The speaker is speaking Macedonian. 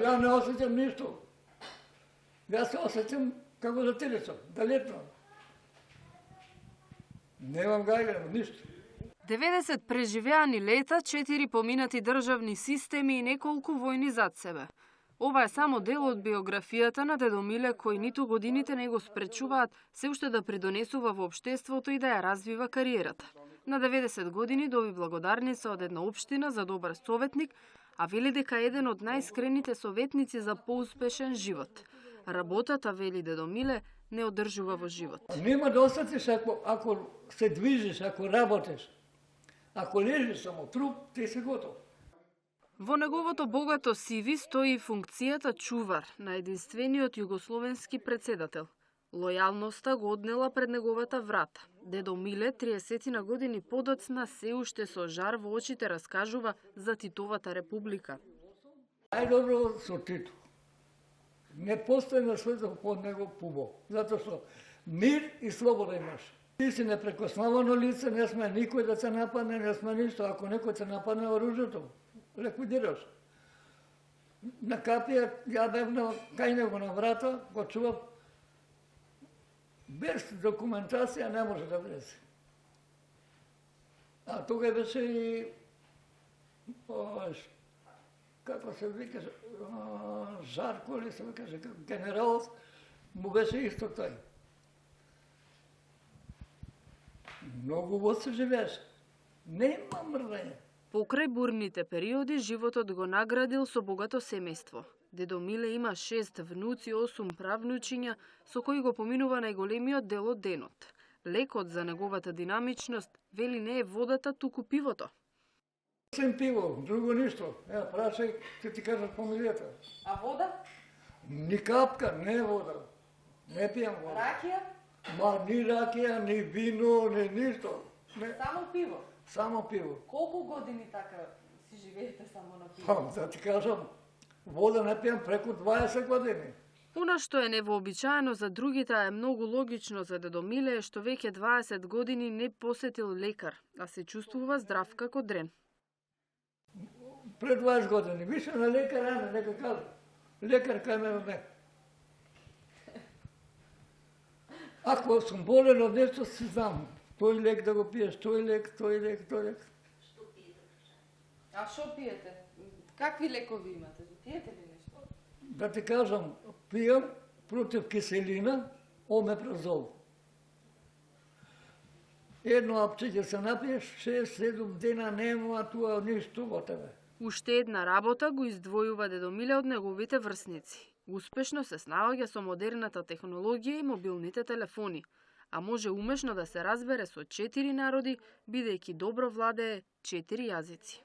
Ја не осеќам ништо. Јас се осеќам како детелицо, да летнам. Немам гајлено, ништо. 90 преживеани лета, 4 поминати државни системи и неколку војни зад себе. Ова е само дел од биографијата на дедо Миле, кој ниту годините не го спречуваат се уште да придонесува во општеството и да ја развива кариерата. На 90 години доби благодарница од една општина за добар советник, а вели дека е еден од најискрените советници за поуспешен живот. Работата, вели дедо Миле, не одржува во живот. Нема да осетиш ако се движиш, ако работиш. Ако лежиш само труп, ти си готов. Во неговото богато CV стои функцијата чувар на единствениот југословенски председател. Лојалноста го однела пред неговата врата. Дедо Миле, 30 на години подоцна, се уште со жар во очите раскажува за Титовата република. Најдобро со Тито. Не постои на светот под него пубо, затоа што мир и слобода имаш. Ти си непрекосновено лице, не сме никој да се нападне, не сме ништо. Ако некој се нападне оружјето, ликвидираш. На капија, ја бев кај него на врата, го чував, без документација не може да влезе. А тога беше и, како се викаше, Жарко ли се викаше, генерал, му беше исто тој. Многу во се живееш. Нема мрдање. Покрај бурните периоди, животот го наградил со богато семејство. Дедо Миле има 6 внуци, 8 правнучиња, со кои го поминува најголемиот дел од денот. Лекот за неговата динамичност, вели, не е водата, туку пивото. Сем пиво, друго ништо. Прашај, ти кажат фамилијата. А вода? Ни капка, не вода. Не пијам вода. Ракија? Ма ни ракија, ни вино, ни ништо. Не. Само пиво? Само пиво. Колку години така си живеете само на пиво? Да ти кажам, вода не пијам преку 20 години. Она што е невообичаено за другите, а е многу логично за дедо Миле, е што веќе 20 години не посетил лекар, а се чувствува здрав како дрен. Пред 20 години, више на лекар, нека кажа. Лекар кај мене не. Ако сум болен од нешто, си знам. Тој лек да го пиеш, тој лек. А што пиете? Какви лекови имате? Пиете ли нешто? Да ти кажам, пијам против киселина, омепразол. Едно апче се напиеш, 6-7 дена нема туа ништо во тебе. Уште една работа го издвојува дедо Миле од неговите врсници. Успешно се снаоѓа со модерната технологија и мобилните телефони, а може умешно да се разбере со 4 народи, бидејќи добро владее 4 јазици.